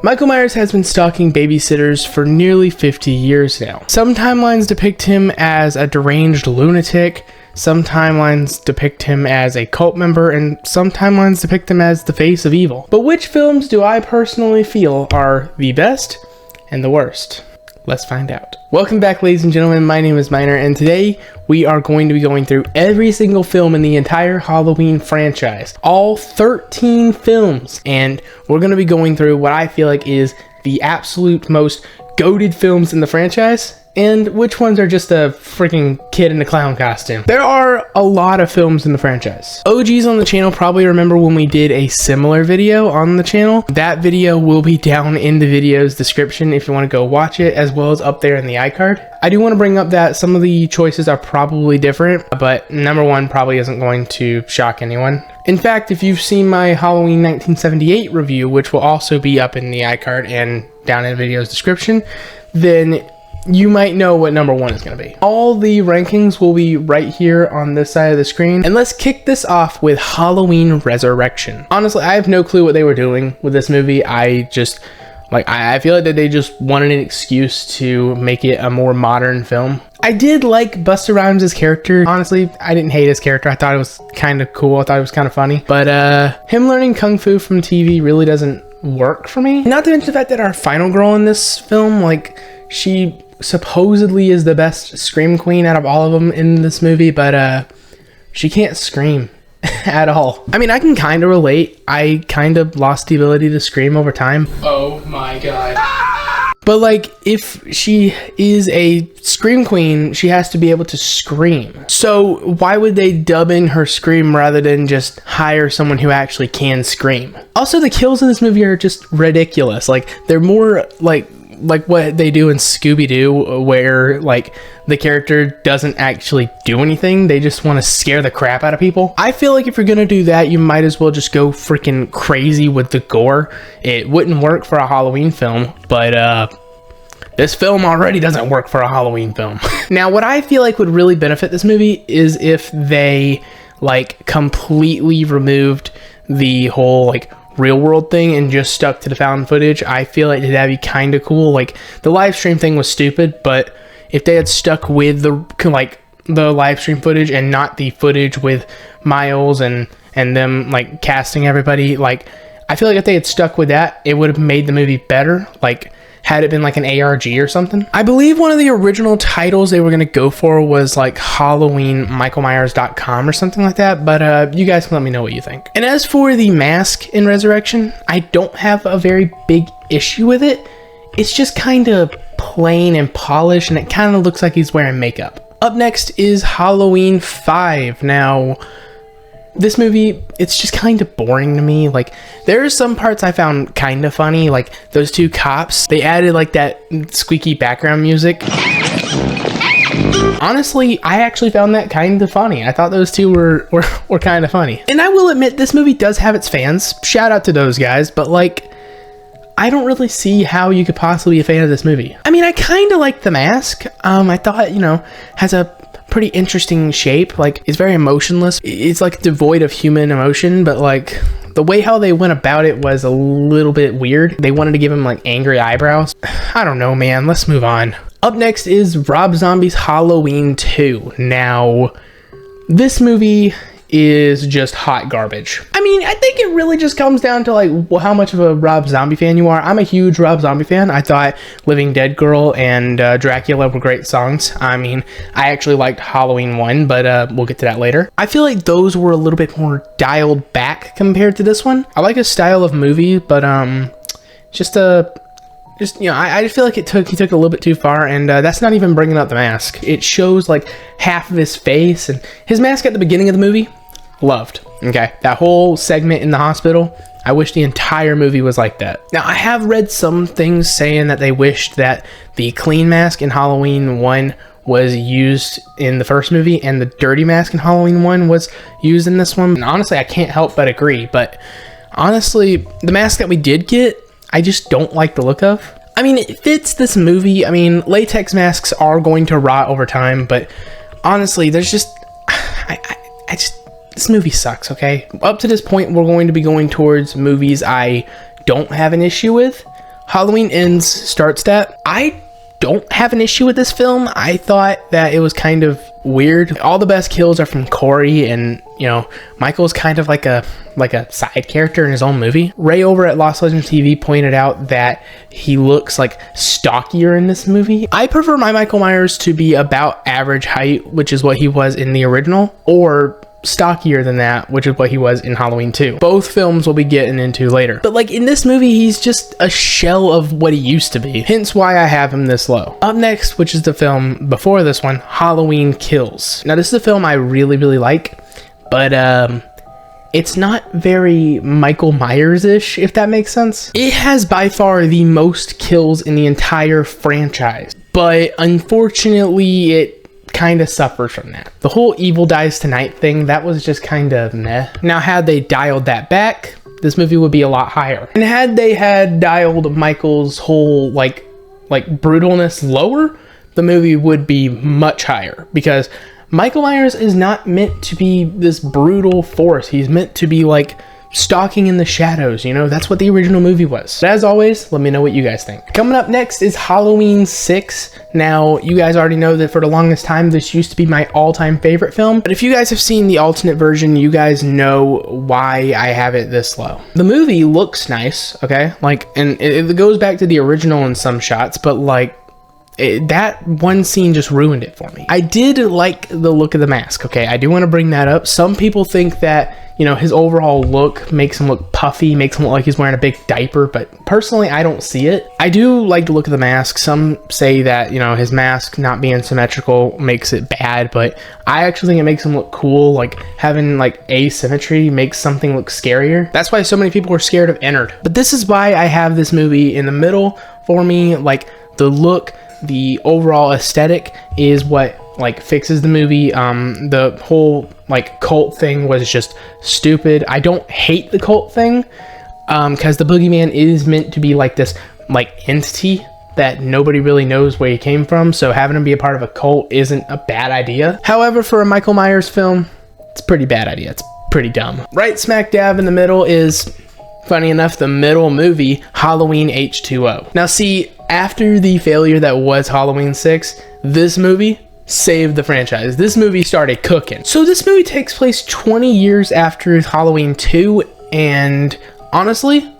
Michael Myers has been stalking babysitters for nearly 50 years now. Some timelines depict him as a deranged lunatic, some timelines depict him as a cult member, and some timelines depict him as the face of evil. But which films do I personally feel are the best and the worst? Let's find out. Welcome back, ladies and gentlemen. My name is Miner, and today we are going to be going through every single film in the entire Halloween franchise. All 13 films. And we're going to be going through what I feel like is the absolute most goated films in the franchise, and which ones are just a freaking kid in a clown costume. There are a lot of films in the franchise. OGs on the channel probably remember when we did a similar video on the channel. That video will be down in the video's description if you want to go watch it, as well as up there in the iCard. I do want to bring up that some of the choices are probably different, but number one probably isn't going to shock anyone. In fact, if you've seen my Halloween 1978 review, which will also be up in the iCard and down in the video's description, then you might know what number one is going to be. All the rankings will be right here on this side of the screen. And let's kick this off with Halloween Resurrection. Honestly, I have no clue what they were doing with this movie. I feel like that they just wanted an excuse to make it a more modern film. I did like Busta Rhymes' character. Honestly, I didn't hate his character. I thought it was kind of cool. I thought it was kind of funny. But him learning Kung Fu from TV really doesn't work for me. Not to mention the fact that our final girl in this film, she supposedly is the best scream queen out of all of them in this movie, but she can't scream at all. I mean, I can kind of relate. I kind of lost the ability to scream over time. Oh my god. But if she is a scream queen, she has to be able to scream. So why would they dub in her scream rather than just hire someone who actually can scream? Also, the kills in this movie are just ridiculous. They're more like what they do in Scooby-Doo, where the character doesn't actually do anything. They just want to scare the crap out of people. I feel like if you're gonna do that, you might as well just go freaking crazy with the gore. It wouldn't work for a Halloween film, but this film already doesn't work for a Halloween film. Now, what I feel like would really benefit this movie is if they completely removed the whole real world thing and just stuck to the found footage. I feel like that'd be kind of cool. The live stream thing was stupid, but if they had stuck with the live stream footage and not the footage with Miles and them casting everybody, I feel like if they had stuck with that, it would have made the movie better. Had it been an ARG or something. I believe one of the original titles they were going to go for was HalloweenMichaelMyers.com or something like that, but you guys can let me know what you think. And as for the mask in Resurrection, I don't have a very big issue with it. It's just kind of plain and polished, and it kind of looks like he's wearing makeup. Up next is Halloween 5. Now, this movie, it's just kind of boring to me. There are some parts I found kind of funny, those two cops. They added that squeaky background music. Honestly, I actually found that kind of funny. I thought those two were kind of funny. And I will admit, this movie does have its fans. Shout out to those guys, but I don't really see how you could possibly be a fan of this movie. I mean, I kind of like the mask. I thought, has a pretty interesting shape. It's very emotionless. It's devoid of human emotion, but the way how they went about it was a little bit weird. They wanted to give him angry eyebrows. I don't know, man. Let's move on. Up next is Rob Zombie's Halloween 2. Now, this movie is just hot garbage. I mean, I think it really just comes down to how much of a Rob Zombie fan you are. I'm a huge Rob Zombie fan. I thought Living Dead Girl and Dracula were great songs. I mean, I actually liked Halloween 1, but we'll get to that later. I feel like those were a little bit more dialed back compared to this one. I like his style of movie, but I just feel like he took it a little bit too far, and that's not even bringing up the mask. It shows half of his face, and his mask at the beginning of the movie, loved. Okay, that whole segment in the hospital, I wish the entire movie was like that. Now, I have read some things saying that they wished that the clean mask in Halloween 1 was used in the first movie, and the dirty mask in Halloween 1 was used in this one. And honestly, I can't help but agree, but honestly, the mask that we did get, I just don't like the look of. I mean, it fits this movie. I mean, latex masks are going to rot over time, but honestly, there's just, this movie sucks, okay? Up to this point, we're going to be going towards movies I don't have an issue with. Halloween Ends starts that. I don't have an issue with this film. I thought that it was kind of weird. All the best kills are from Corey, and you know, Michael's kind of like a side character in his own movie. Ray over at Lost Legends TV pointed out that he looks like stockier in this movie. I prefer my Michael Myers to be about average height, which is what he was in the original, or stockier than that, which is what he was in Halloween 2. Both films we'll be getting into later. But like in this movie, he's just a shell of what he used to be. Hence why I have him this low. Up next, which is the film before this one, Halloween Kills. Now this is a film I really, really like, but it's not very Michael Myers-ish, if that makes sense. It has by far the most kills in the entire franchise, but unfortunately it kind of suffers from that. The whole Evil Dies Tonight thing, that was just kind of meh. Now had they dialed that back, this movie would be a lot higher. And had they had dialed Michael's whole like brutalness lower, the movie would be much higher, because Michael Myers is not meant to be this brutal force. He's meant to be like stalking in the shadows, you know? That's what the original movie was. But as always, let me know what you guys think. Coming up next is Halloween 6. Now, you guys already know that for the longest time, this used to be my all-time favorite film. But if you guys have seen the alternate version, you guys know why I have it this low. The movie looks nice, okay? Like, and it goes back to the original in some shots, but like, that one scene just ruined it for me. I did like the look of the mask, okay? I do want to bring that up. Some people think that, you know, his overall look makes him look puffy, makes him look like he's wearing a big diaper, but personally, I don't see it. I do like the look of the mask. Some say that, you know, his mask not being symmetrical makes it bad, but I actually think it makes him look cool. Like, having, like, asymmetry makes something look scarier. That's why so many people were scared of Entered. But this is why I have this movie in the middle for me. Like, the look, the overall aesthetic is what like fixes the movie. The whole like cult thing was just stupid. I don't hate the cult thing because the boogeyman is meant to be like this like entity that nobody really knows where he came from, so having him be a part of a cult isn't a bad idea. However, for a Michael Myers film, it's a pretty bad idea. It's pretty dumb. Right smack dab in the middle is, funny enough, the middle movie, Halloween H2O. Now see, after the failure that was Halloween 6, this movie saved the franchise. This movie started cooking. So this movie takes place 20 years after Halloween 2, and honestly,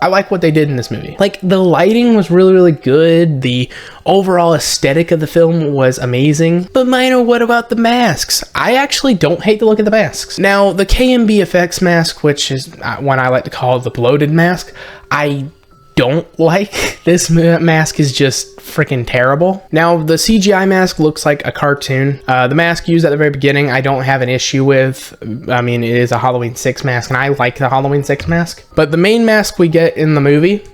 I like what they did in this movie. Like, the lighting was really, really good. The overall aesthetic of the film was amazing. But minor, what about the masks? I actually don't hate the look of the masks. Now, the KMB effects mask, which is one I like to call the bloated mask, I don't like. This mask is just freaking terrible. Now, the CGI mask looks like a cartoon. The mask used at the very beginning, I don't have an issue with. I mean, it is a Halloween 6 mask, and I like the Halloween 6 mask. But the main mask we get in the movie,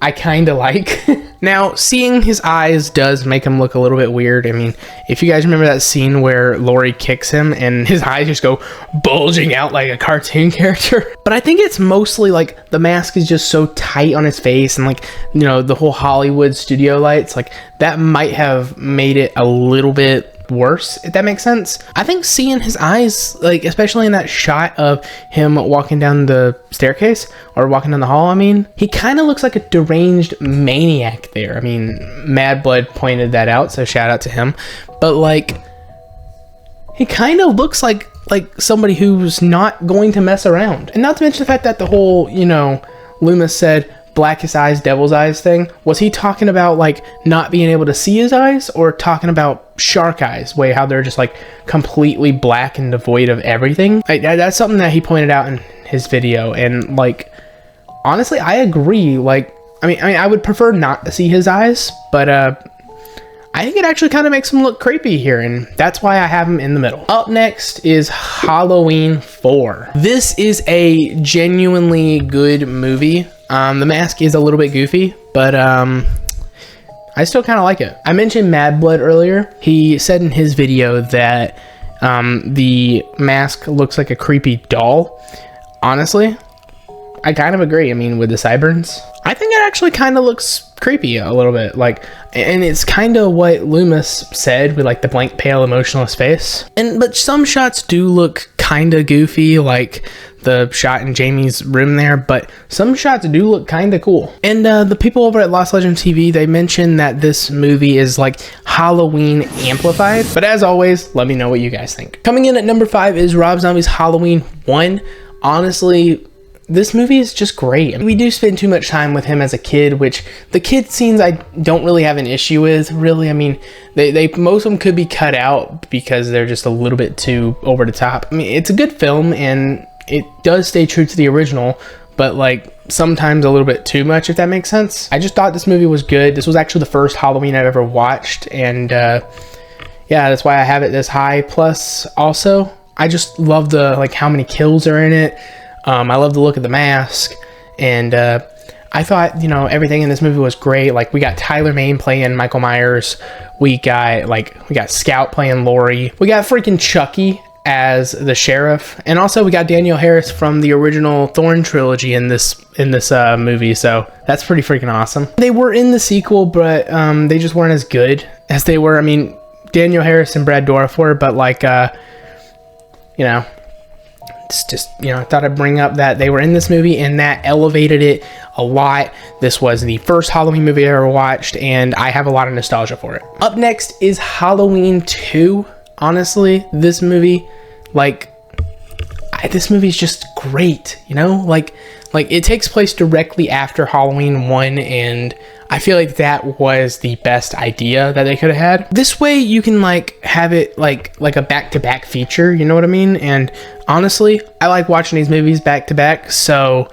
I kind of like. Now, seeing his eyes does make him look a little bit weird. I mean, if you guys remember that scene where Laurie kicks him and his eyes just go bulging out like a cartoon character. But I think it's mostly like the mask is just so tight on his face, and like, you know, the whole Hollywood studio lights, like that might have made it a little bit worse, if that makes sense. I think seeing his eyes, like especially in that shot of him walking down the staircase or walking down the hall, I mean, he kind of looks like a deranged maniac there. I mean, Mad Blood pointed that out, so shout out to him. But like, he kind of looks like somebody who's not going to mess around. And not to mention the fact that the whole, you know, Loomis said blackest eyes, devil's eyes thing. Was he talking about like not being able to see his eyes, or talking about shark eyes, way how they're just like completely black and devoid of everything? That's something that he pointed out in his video, and like, honestly, I agree. Like, I mean, I would prefer not to see his eyes, but I think it actually kind of makes him look creepy here, and that's why I have him in the middle. Up next is Halloween 4. This is a genuinely good movie. The mask is a little bit goofy, but I still kind of like it. I mentioned Mad Blood earlier. He said in his video that the mask looks like a creepy doll. Honestly, I kind of agree. I mean, with the sideburns, I think it actually kind of looks creepy a little bit. Like, and it's kind of what Loomis said with like the blank, pale, emotionless face. But some shots do look kind of goofy, like the shot in Jamie's room there, but some shots do look kind of cool. And the people over at Lost Legends TV, they mentioned that this movie is like Halloween amplified. But as always, let me know what you guys think. Coming in at number 5 is Rob Zombie's Halloween 1. Honestly, this movie is just great. We do spend too much time with him as a kid, which the kid scenes I don't really have an issue with, really. I mean, they most of them could be cut out because they're just a little bit too over the top. I mean, it's a good film and it does stay true to the original, but like sometimes a little bit too much, if that makes sense. I just thought this movie was good. This was actually the first Halloween I've ever watched, and yeah, that's why I have it this high. Plus, also, I just love the like how many kills are in it. I love the look of the mask, and I thought, you know, everything in this movie was great. Like, we got Tyler Mane playing Michael Myers, we got Scout playing Laurie, we got freaking Chucky as the sheriff, and also we got Danielle Harris from the original Thorn trilogy in this movie, so that's pretty freaking awesome. They were in the sequel, but they just weren't as good as they were. I mean, Danielle Harris and Brad Dourif were, but like you know, it's just, you know, I thought I'd bring up that they were in this movie and that elevated it a lot. This was the first Halloween movie I ever watched, and I have a lot of nostalgia for it. Up next is Halloween 2. Honestly, this movie, like, this movie is just great, you know? Like it takes place directly after Halloween 1, and I feel like that was the best idea that they could have had. This way you can like have it like a back-to-back feature, you know what I mean? And honestly, I like watching these movies back-to-back, so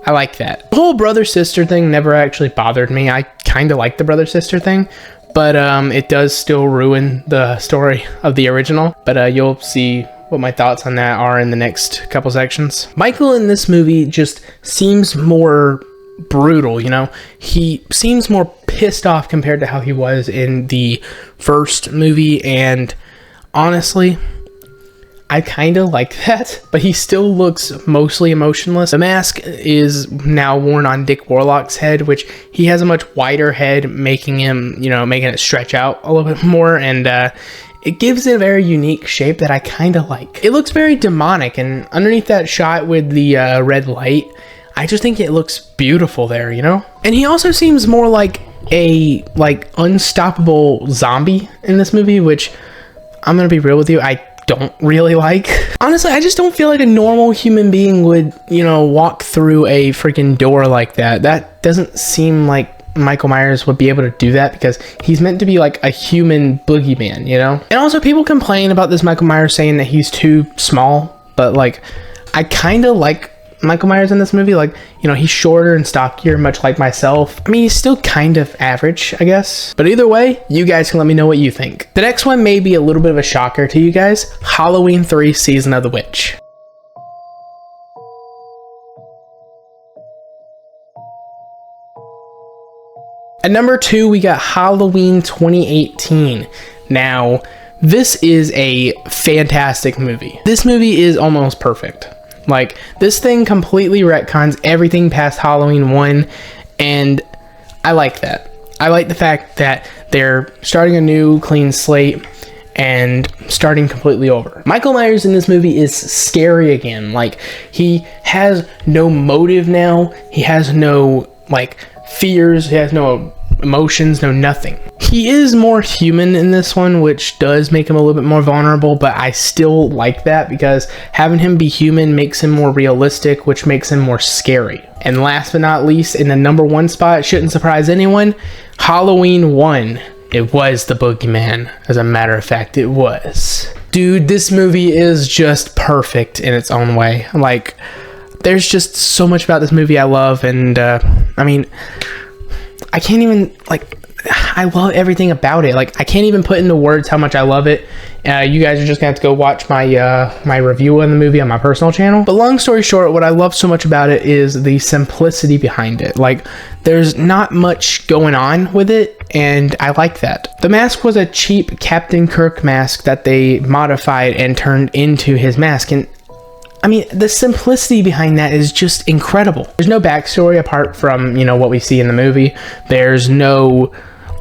I like that. The whole brother-sister thing never actually bothered me. I kind of like the brother-sister thing, but it does still ruin the story of the original. But you'll see what my thoughts on that are in the next couple sections. Michael in this movie just seems more brutal, you know? He seems more pissed off compared to how he was in the first movie, and honestly, I kind of like that, but he still looks mostly emotionless. The mask is now worn on Dick Warlock's head, which he has a much wider head, making him, you know, making it stretch out a little bit more, and it gives it a very unique shape that I kind of like. It looks very demonic, and underneath that shot with the red light, I just think it looks beautiful there, you know? And he also seems more like a unstoppable zombie in this movie, which I'm gonna be real with you, I don't really like. Honestly, I just don't feel like a normal human being would, you know, walk through a freaking door like that. That doesn't seem like Michael Myers would be able to do that, because he's meant to be like a human boogeyman, you know? And also, people complain about this Michael Myers saying that he's too small, but like, I kind of like Michael Myers in this movie. Like, you know, he's shorter and stockier, much like myself. I mean, he's still kind of average, I guess. But either way, you guys can let me know what you think. The next one may be a little bit of a shocker to you guys. Halloween 3 Season of the Witch. At number 2, we got Halloween 2018. Now, this is a fantastic movie. This movie is almost perfect. Like, this thing completely retcons everything past Halloween 1, and I like that. I like the fact that they're starting a new clean slate and starting completely over. Michael Myers in this movie is scary again. Like, he has no motive now. He has no, like, fears. He has no emotions, no nothing. He is more human in this one, which does make him a little bit more vulnerable, but I still like that because having him be human makes him more realistic, which makes him more scary. And last but not least, in the number 1 spot, shouldn't surprise anyone, Halloween 1. It was the boogeyman. As a matter of fact, it was. Dude, this movie is just perfect in its own way. Like, there's just so much about this movie I love, and I mean, I can't even, like, I love everything about it. Like, I can't even put into words how much I love it. You guys are just gonna have to go watch my my review on the movie on my personal channel. But long story short, what I love so much about it is the simplicity behind it. Like, there's not much going on with it, and I like that. The mask was a cheap Captain Kirk mask that they modified and turned into his mask, and I mean, the simplicity behind that is just incredible. There's no backstory apart from, you know, what we see in the movie. There's no,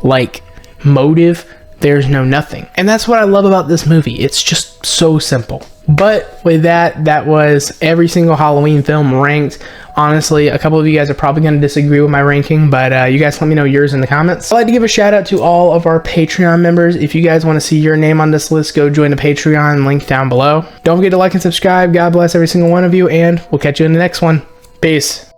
like, motive. There's no nothing. And that's what I love about this movie. It's just so simple. But with that, that was every single Halloween film ranked. Honestly, a couple of you guys are probably going to disagree with my ranking, but you guys let me know yours in the comments. I'd like to give a shout out to all of our Patreon members. If you guys want to see your name on this list, go join the Patreon, link down below. Don't forget to like and subscribe. God bless every single one of you, and we'll catch you in the next one. Peace.